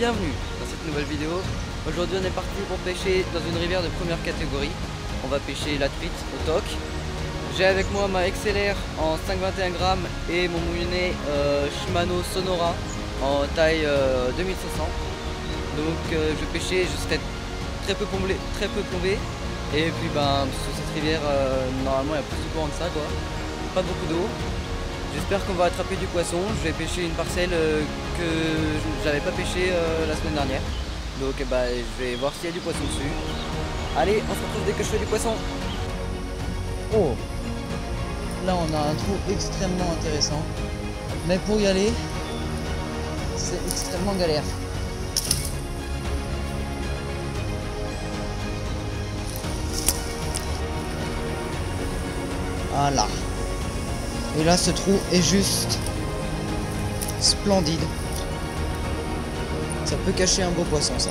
bienvenue dans cette nouvelle vidéo. Aujourd'hui on est parti pour pêcher dans une rivière de première catégorie. On va pêcher la truite au toc. J'ai avec moi ma XLR en 5,21 grammes et mon moulinet Shimano Sonora en taille 2500. Donc je vais pêcher, je serai très peu plombé. Et puis sur cette rivière normalement il y a plus de courant que ça quoi. Pas beaucoup d'eau. J'espère qu'on va attraper du poisson. Je vais pêcher une parcelle que j'avais pas pêché la semaine dernière. Donc je vais voir s'il y a du poisson dessus. Allez, on se retrouve dès que je fais du poisson. Oh, là on a un trou extrêmement intéressant. Mais pour y aller, c'est extrêmement galère. Voilà. Et là, ce trou est juste splendide. Ça peut cacher un beau poisson, ça.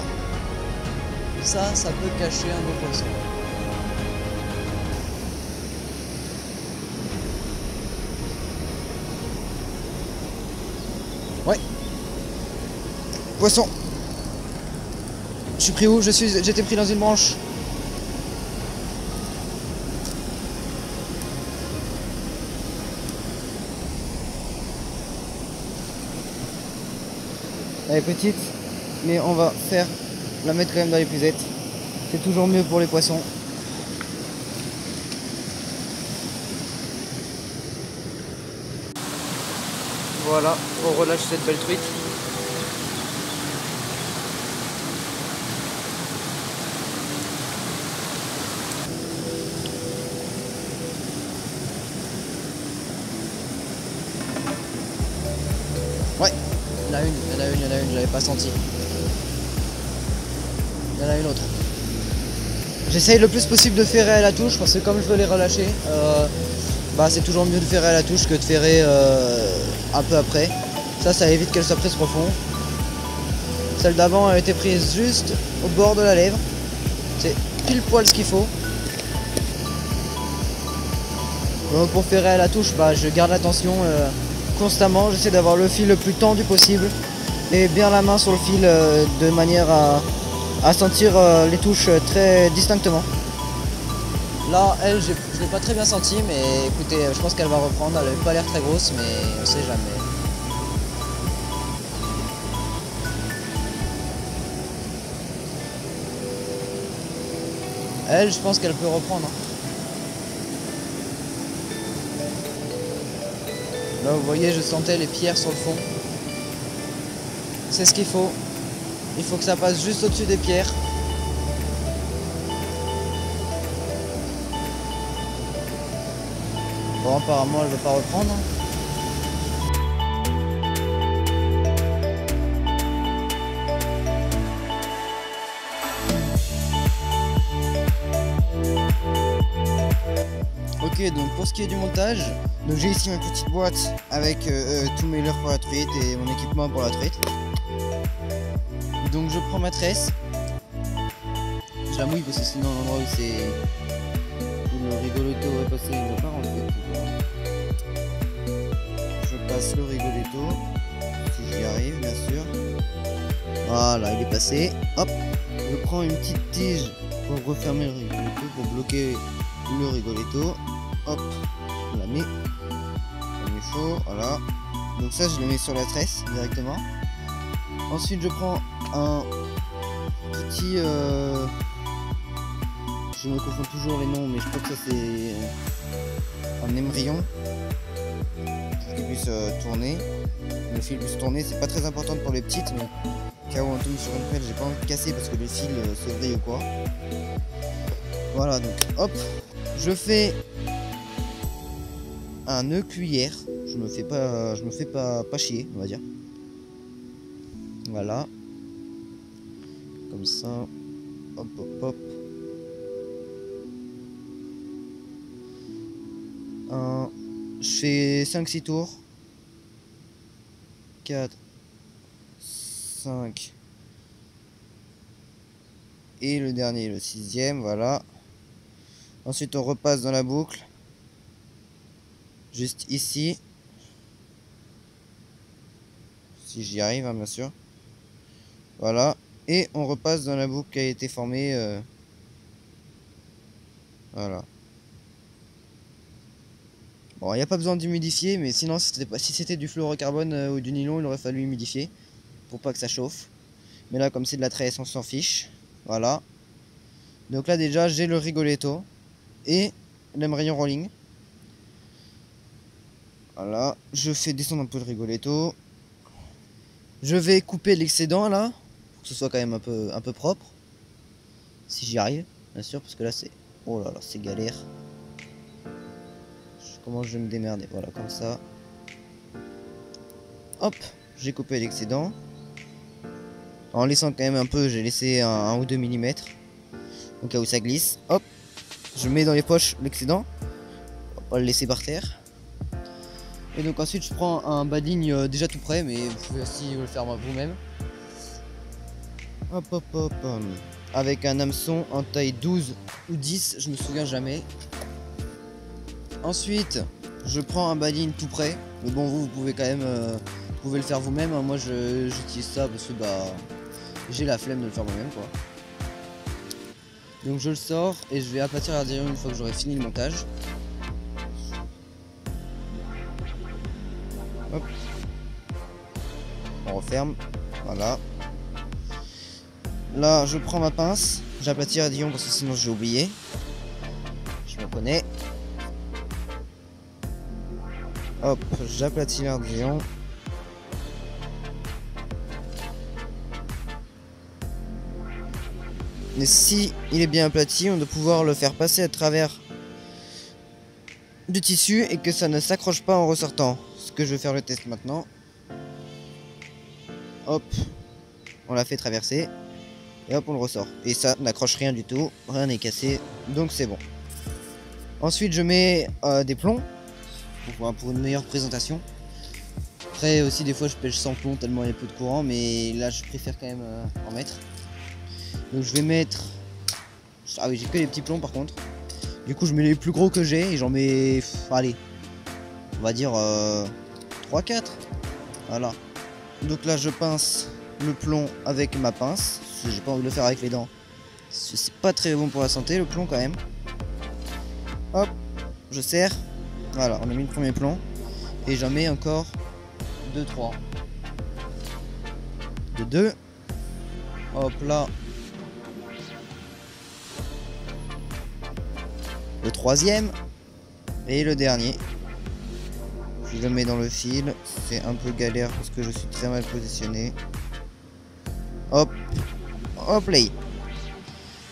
Ça peut cacher un beau poisson. Ouais. Poisson. Je suis pris où? J'étais pris dans une branche. Elle est petite, mais on va la mettre quand même dans l'épuisette. C'est toujours mieux pour les poissons. Voilà, on relâche cette belle truite. Ouais, il y en a une, je l'avais pas senti. Il y en a une autre. J'essaye le plus possible de ferrer à la touche parce que comme je veux les relâcher, c'est toujours mieux de ferrer à la touche que de ferrer un peu après. Ça évite qu'elle soit prise profond. Celle d'avant a été prise juste au bord de la lèvre. C'est pile poil ce qu'il faut. Donc pour ferrer à la touche, je garde l'attention constamment. J'essaie d'avoir le fil le plus tendu possible et bien la main sur le fil de manière à sentir les touches très distinctement. Là, elle, je l'ai pas très bien senti, mais écoutez, je pense qu'elle va reprendre. Elle n'avait pas l'air très grosse, mais on sait jamais. Elle, je pense qu'elle peut reprendre. Là, vous voyez, je sentais les pierres sur le fond. C'est ce qu'il faut. Il faut que ça passe juste au-dessus des pierres. Bon, apparemment, elle ne veut pas reprendre. Ok, donc pour ce qui est du montage, donc j'ai ici ma petite boîte avec tous mes leurres pour la truite et mon équipement pour la truite. Donc je prends ma tresse. Je la mouille parce que sinon l'endroit où le rigoletto va passer, il ne va pas rentrer. Je passe le rigoletto, si j'y arrive bien sûr. Voilà, il est passé. Hop, je prends une petite tige pour refermer le rigoletto, pour bloquer le rigoletto. Hop, je la mets. On met chaud, voilà. Donc ça, je le mets sur la tresse directement. Ensuite, je prends un petit... Je me confonds toujours les noms, mais je crois que ça c'est un émerillon qui puisse tourner. Le fil puisse tourner, c'est pas très important pour les petites, mais cas où on tombe sur une pelle, j'ai pas envie de casser parce que le fil se vrille ou quoi. Voilà, donc hop, je fais un nœud cuillère. Je me fais pas chier, on va dire. Voilà, comme ça, hop hop hop. Je fais 5-6 tours. 4, 5 et le dernier, le 6e, voilà. Ensuite on repasse dans la boucle juste ici, si j'y arrive, hein, bien sûr. Voilà. Et on repasse dans la boucle qui a été formée. Voilà. Bon, il n'y a pas besoin d'humidifier, mais sinon, si c'était du fluorocarbone ou du nylon, il aurait fallu humidifier pour pas que ça chauffe. Mais là, comme c'est de la tresse, on s'en fiche. Voilà. Donc là, déjà, j'ai le Rigoletto et l'embryon rolling. Voilà. Je fais descendre un peu le Rigoletto. Je vais couper l'excédent là, pour que ce soit quand même un peu propre. Si j'y arrive, bien sûr, parce que là, c'est... Oh là là, c'est galère. Comment je vais me démerder? Voilà, comme ça. Hop, j'ai coupé l'excédent. En laissant quand même un peu, j'ai laissé 1 ou 2 mm. Au cas où ça glisse. Hop, je mets dans les poches l'excédent. On va pas le laisser par terre. Et donc ensuite je prends un bas de ligne déjà tout prêt, mais vous pouvez aussi le faire vous-même. Hop hop hop. Avec un hameçon en taille 12 ou 10, je me souviens jamais. Ensuite, je prends un bas de ligne tout prêt. Mais bon, vous pouvez quand même vous pouvez le faire vous-même. Moi j'utilise ça parce que bah j'ai la flemme de le faire moi-même quoi. Donc je le sors et je vais aplatir l'ardiron une fois que j'aurai fini le montage. Hop. On referme. Voilà. Là je prends ma pince. J'aplatis l'ardiron parce que sinon j'ai oublié. Je me connais. Hop, j'aplatis l'ardiron. Mais si il est bien aplati, on doit pouvoir le faire passer à travers du tissu et que ça ne s'accroche pas en ressortant. Ce que je vais faire le test maintenant. Hop, on l'a fait traverser. Et hop, on le ressort. Et ça n'accroche rien du tout, rien n'est cassé, donc c'est bon. Ensuite, je mets des plombs pour une meilleure présentation. Après aussi, des fois, je pêche sans plomb tellement il y a peu de courant, mais là, je préfère quand même en mettre. Donc je vais mettre... Ah oui, j'ai que les petits plombs par contre. Du coup je mets les plus gros que j'ai et j'en mets... allez, on va dire 3-4. Voilà. Donc là je pince le plomb avec ma pince. J'ai pas envie de le faire avec les dents. C'est pas très bon pour la santé le plomb quand même. Hop, je serre. Voilà, on a mis le premier plomb. Et j'en mets encore 2-3. De 2. Hop là. Le troisième et le dernier. Je le mets dans le fil. C'est un peu galère parce que je suis très mal positionné. Hop, hop là.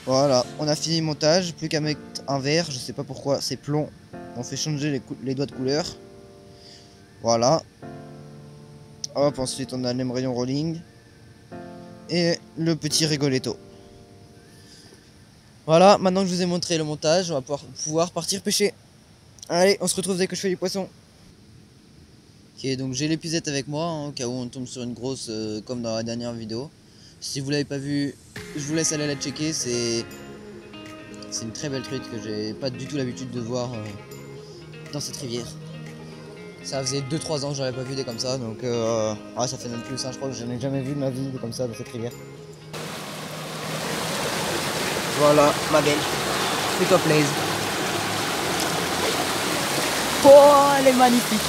Voilà, on a fini le montage. Plus qu'à mettre un verre. Je sais pas pourquoi c'est plomb. On fait changer les doigts de couleur. Voilà. Hop, ensuite on a l'embryon rolling et le petit Rigoletto. Voilà, maintenant que je vous ai montré le montage, on va pouvoir partir pêcher. Allez, on se retrouve dès que je fais du poisson. Ok, donc j'ai l'épuisette avec moi, hein, au cas où on tombe sur une grosse comme dans la dernière vidéo. Si vous l'avez pas vue, je vous laisse aller la checker. C'est une très belle truite que j'ai pas du tout l'habitude de voir dans cette rivière. Ça faisait 2-3 ans que j'avais pas vu des comme ça, donc ça fait même plus, hein, je crois que je n'ai jamais vu de ma vie comme ça dans cette rivière. Voilà, ma belle. Fais-toi plaisir. Oh, elle est magnifique.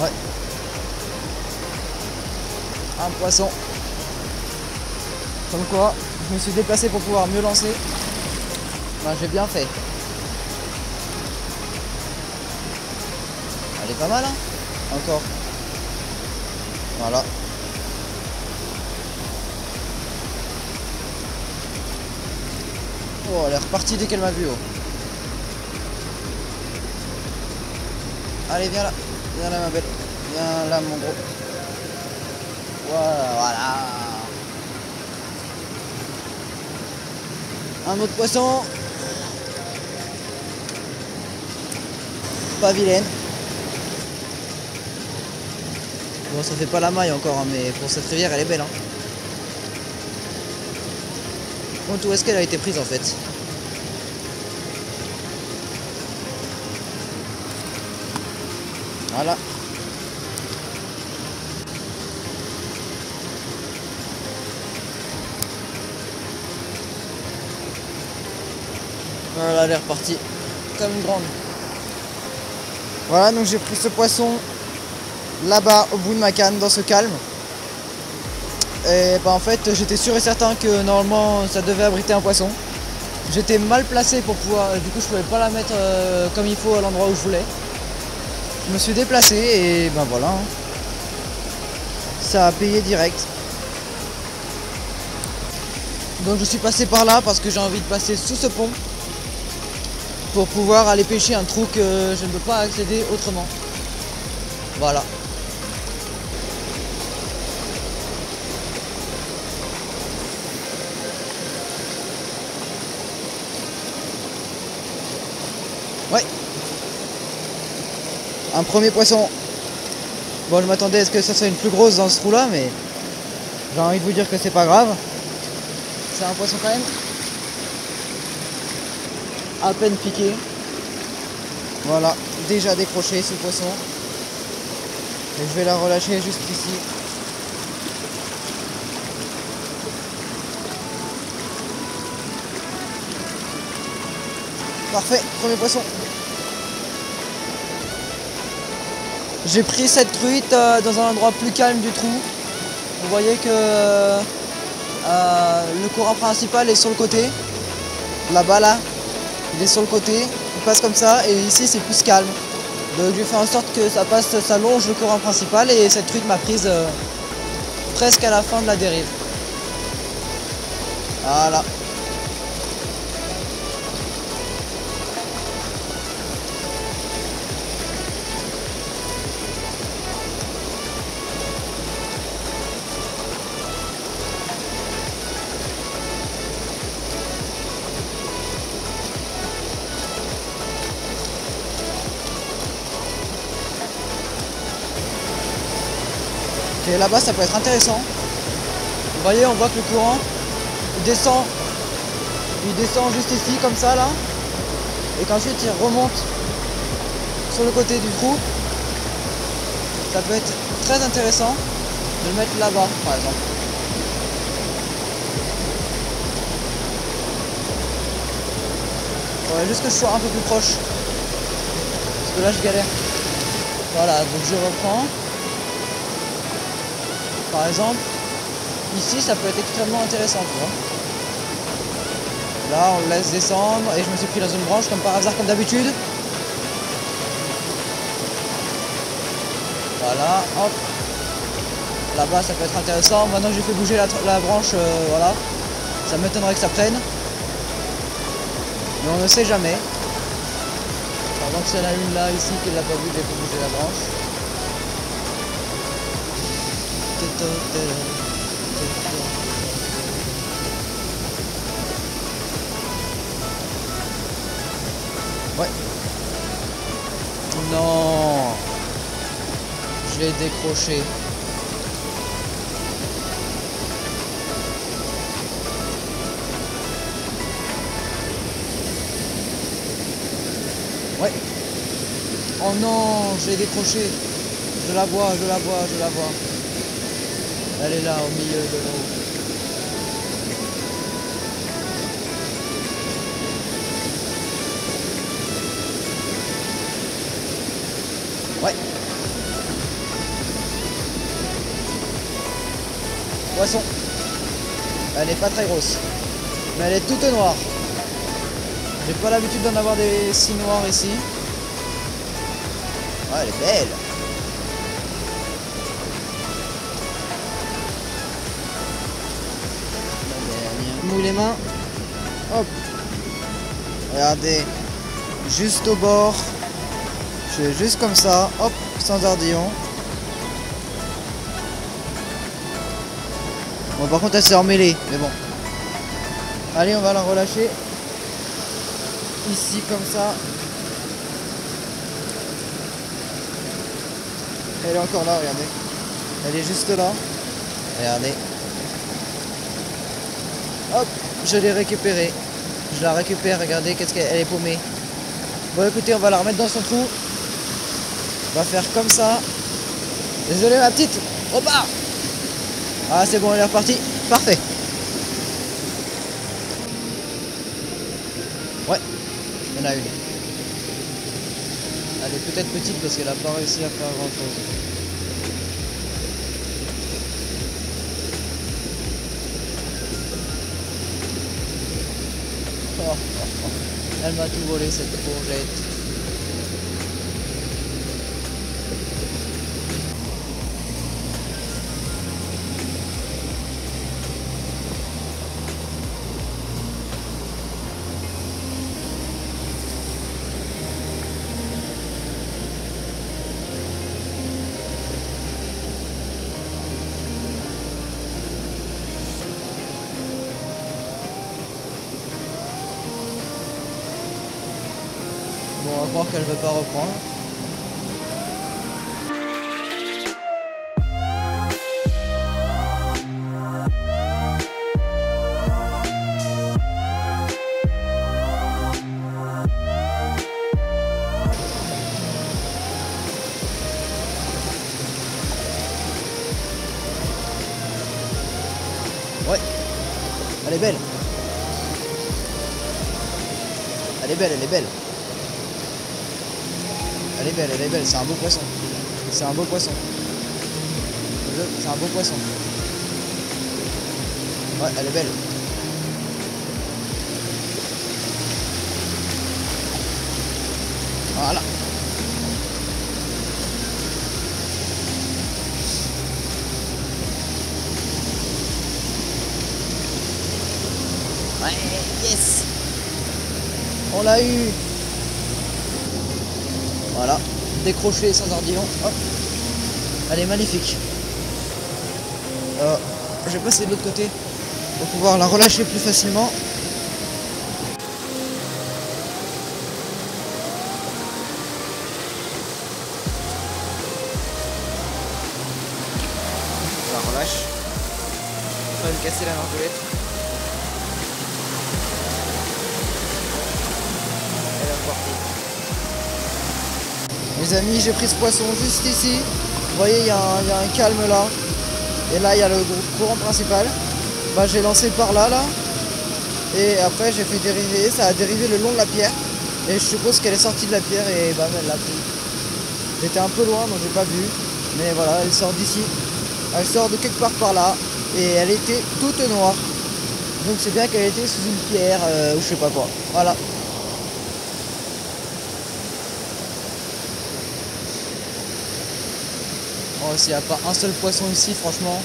Ouais. Un poisson. Comme quoi, je me suis déplacé pour pouvoir mieux lancer. Ben, j'ai bien fait. Elle est pas mal, hein? Encore. Voilà. Oh, elle est repartie dès qu'elle m'a vu. Oh. Allez, viens là. Viens là, ma belle. Viens là, mon gros. Voilà, voilà. Un autre poisson. Pas vilaine. Bon, ça fait pas la maille encore, hein, mais pour cette rivière, elle est belle. Hein. Bon, où est-ce qu'elle a été prise en fait? Voilà. Voilà, elle est repartie comme une grande. Voilà, donc j'ai pris ce poisson là-bas au bout de ma canne dans ce calme. Et bah en fait j'étais sûr et certain que normalement ça devait abriter un poisson. J'étais mal placé pour pouvoir, du coup je pouvais pas la mettre comme il faut à l'endroit où je voulais. Je me suis déplacé et ben voilà. Hein. Ça a payé direct. Donc je suis passé par là parce que j'ai envie de passer sous ce pont pour pouvoir aller pêcher un trou que je ne peux pas accéder autrement. Voilà. Ouais. Un premier poisson. Bon, je m'attendais à ce que ça soit une plus grosse dans ce trou là, mais j'ai envie de vous dire que c'est pas grave. C'est un poisson quand même à peine piqué. Voilà, déjà décroché ce poisson. Et je vais la relâcher juste ici. Parfait, premier poisson. J'ai pris cette truite dans un endroit plus calme du trou. Vous voyez que le courant principal est sur le côté. Là-bas, là, il est sur le côté. Il passe comme ça et ici c'est plus calme. Donc j'ai fait en sorte que ça passe, ça longe le courant principal et cette truite m'a prise presque à la fin de la dérive. Voilà. Et là-bas ça peut être intéressant. Vous voyez, on voit que le courant il descend juste ici comme ça là, et qu'ensuite il remonte sur le côté du trou. Ça peut être très intéressant de le mettre là-bas par exemple. Il faudrait juste que je sois un peu plus proche, parce que là je galère. Voilà, donc je reprends. Par exemple, ici ça peut être extrêmement intéressant, tu vois. Là on le laisse descendre et je me suis pris dans une branche comme par hasard, comme d'habitude. Voilà, hop. Là-bas ça peut être intéressant. Maintenant j'ai fait bouger la branche, voilà. Ça m'étonnerait que ça prenne. Mais on ne sait jamais. Par exemple s'il y en a une là ici qui l'a pas vu, j'ai fait bouger la branche. Ouais. Non. Je l'ai décroché. Ouais. Oh non, je l'ai décroché. Je la vois, je la vois, je la vois. Elle est là au milieu de l'eau. Ouais. Poisson. Elle n'est pas très grosse. Mais elle est toute noire. J'ai pas l'habitude d'en avoir des si noirs ici. Ouais, elle est belle. Mouille les mains. Hop. Regardez, juste au bord. Je fais juste comme ça, hop, sans ardillon. Bon, par contre, elle s'est emmêlée, mais bon. Allez, on va la relâcher. Ici, comme ça. Elle est encore là, regardez. Elle est juste là. Regardez. Hop, je l'ai récupérée. Je la récupère, regardez, qu'est-ce qu'elle est paumée. Bon, écoutez, on va la remettre dans son trou. On va faire comme ça. Désolé, ma petite. Repars. Ah, c'est bon, elle est repartie. Parfait. Ouais, il y en a une. Elle est peut-être petite parce qu'elle n'a pas réussi à faire grand chose. Oh, oh, oh. Elle m'a tout volé cette courgette. Bon, on va croire qu'elle veut pas reprendre. Ouais, elle est belle. Elle est belle, elle est belle. Elle est belle, elle est belle, c'est un beau poisson. C'est un beau poisson. C'est un beau poisson. Ouais, elle est belle. Voilà. Ouais, yes. On l'a eu. Voilà, décroché sans ardillon. Hop. Elle est magnifique. Je vais passer de l'autre côté pour pouvoir la relâcher plus facilement. Je la relâche. Pas me casser la martelette. Elle est repartie. Les amis, j'ai pris ce poisson juste ici. Vous voyez, il y a un calme là. Et là, il y a le courant principal. Bah, j'ai lancé par là, Et après, j'ai fait dériver. Ça a dérivé le long de la pierre. Et je suppose qu'elle est sortie de la pierre et bam, elle l'a pris. J'étais un peu loin, donc j'ai pas vu. Mais voilà, elle sort d'ici. Elle sort de quelque part par là. Et elle était toute noire. Donc c'est bien qu'elle était sous une pierre ou je sais pas quoi. Voilà. Oh, s'il n'y a pas un seul poisson ici, franchement.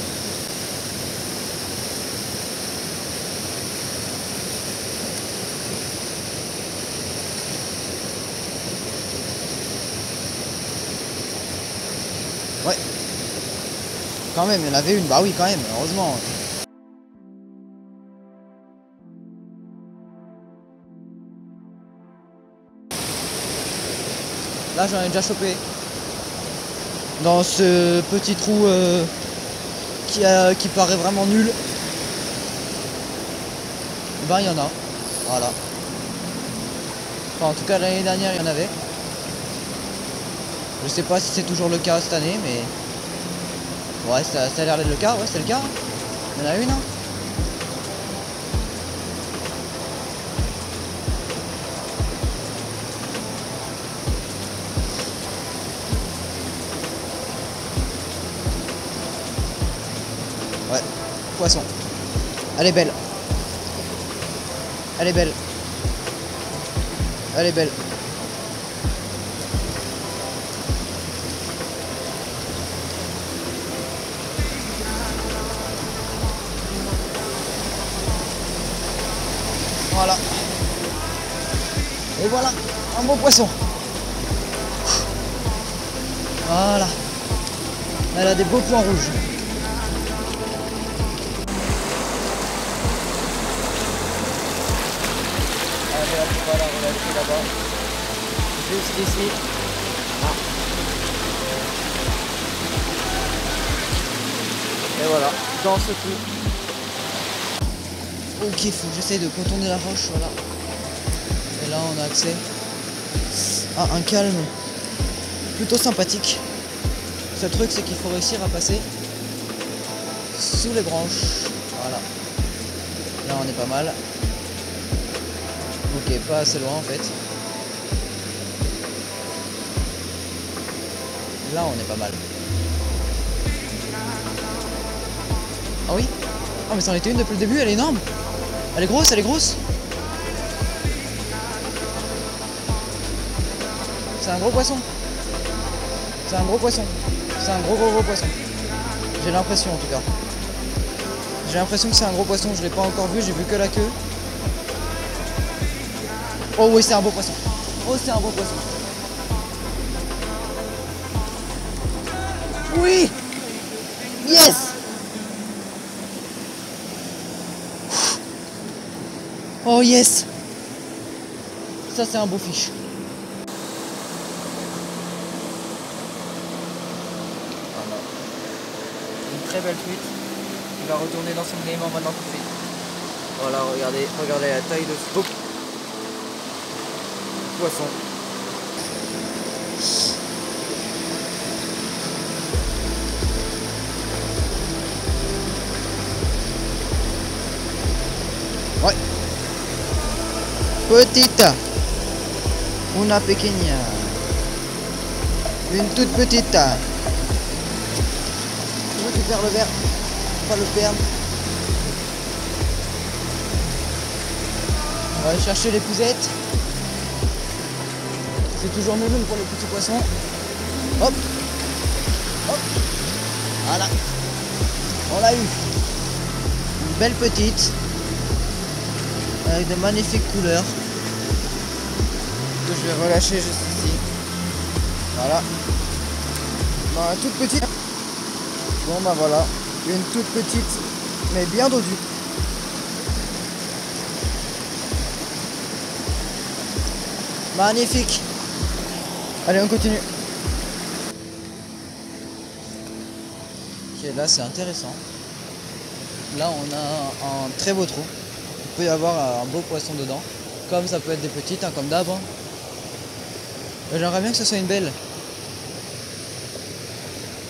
Ouais. Quand même, il y en avait une. Bah oui, quand même, heureusement. Là, j'en ai déjà chopé. Dans ce petit trou qui paraît vraiment nul. Ben, il y en a. Voilà. Enfin, en tout cas, l'année dernière, il y en avait. Je sais pas si c'est toujours le cas cette année, mais... Ouais, ça a l'air d'être le cas. Ouais, c'est le cas. Il y en a une, hein. Ouais, poisson. Elle est belle. Elle est belle. Elle est belle. Voilà. Et voilà, un beau poisson. Voilà. Elle a des beaux points rouges. Allez, hop, on va la relâcher là-bas. Juste ici. Ah. Et voilà, dans ce coup. Ok, faut que j'essaye de contourner la roche, voilà. Et là, on a accès à un calme plutôt sympathique. Ce truc, c'est qu'il faut réussir à passer sous les branches. Voilà. Là, on est pas mal. Ok, pas assez loin en fait. Là, on est pas mal. Ah oui? Ah, mais ça en était une depuis le début, elle est énorme. Elle est grosse, elle est grosse. C'est un gros poisson. C'est un gros poisson. C'est un gros poisson. J'ai l'impression en tout cas. J'ai l'impression que c'est un gros poisson. Je l'ai pas encore vu, j'ai vu que la queue. Oh oui, c'est un beau poisson. Oh, c'est un beau poisson. Oui! Yes! Oh yes! Ça c'est un beau fiche. Voilà. Une très belle truite. Il va retourner dans son game en maintenant tout de suite. Voilà, regardez la taille de ce beau poisson. Ouais. Petite. Una pequeña. Une toute petite. Je récupère le verre. Pas le perdre. On va aller chercher les pouzettes. C'est toujours mieux pour les petits poissons. Hop. Hop. Voilà. On l'a eu. Une belle petite. Avec de magnifiques couleurs. Que je vais relâcher juste ici. Voilà. Bon, une toute petite. Bon bah voilà. Une toute petite. Mais bien dodue. Magnifique. Allez, on continue. Ok, là c'est intéressant. Là on a un très beau trou. Il peut y avoir un beau poisson dedans. Comme ça peut être des petites, hein, comme d'hab. Hein. J'aimerais bien que ce soit une belle.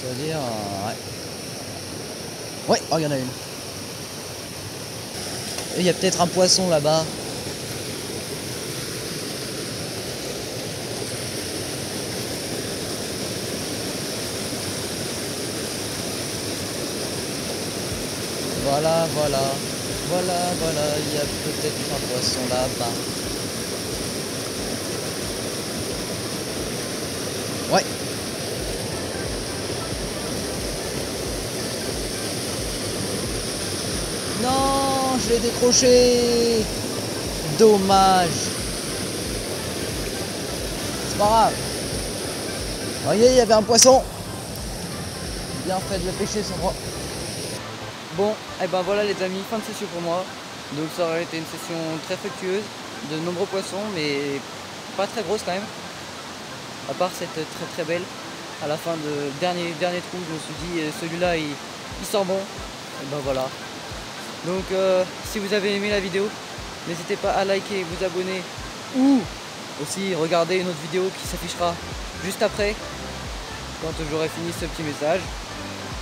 C'est-à-dire... ouais. Ouais, oh, il y en a une. Et il y a peut-être un poisson là-bas. Voilà, voilà. Voilà, il y a peut-être un poisson là-bas. Ouais. Non, je l'ai décroché. Dommage. C'est pas grave. Vous voyez, il y avait un poisson. Bien fait de le pêcher, sans droit. Bon, et ben voilà les amis, fin de session pour moi. Donc ça aurait été une session très fructueuse, de nombreux poissons, mais pas très grosses quand même. À part cette très belle, à la fin de dernier trou, je me suis dit celui-là il sent bon. Et ben voilà. Donc si vous avez aimé la vidéo, n'hésitez pas à liker, vous abonner ou aussi regarder une autre vidéo qui s'affichera juste après, quand j'aurai fini ce petit message.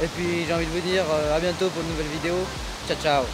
Et puis j'ai envie de vous dire à bientôt pour une nouvelle vidéo. Ciao ciao.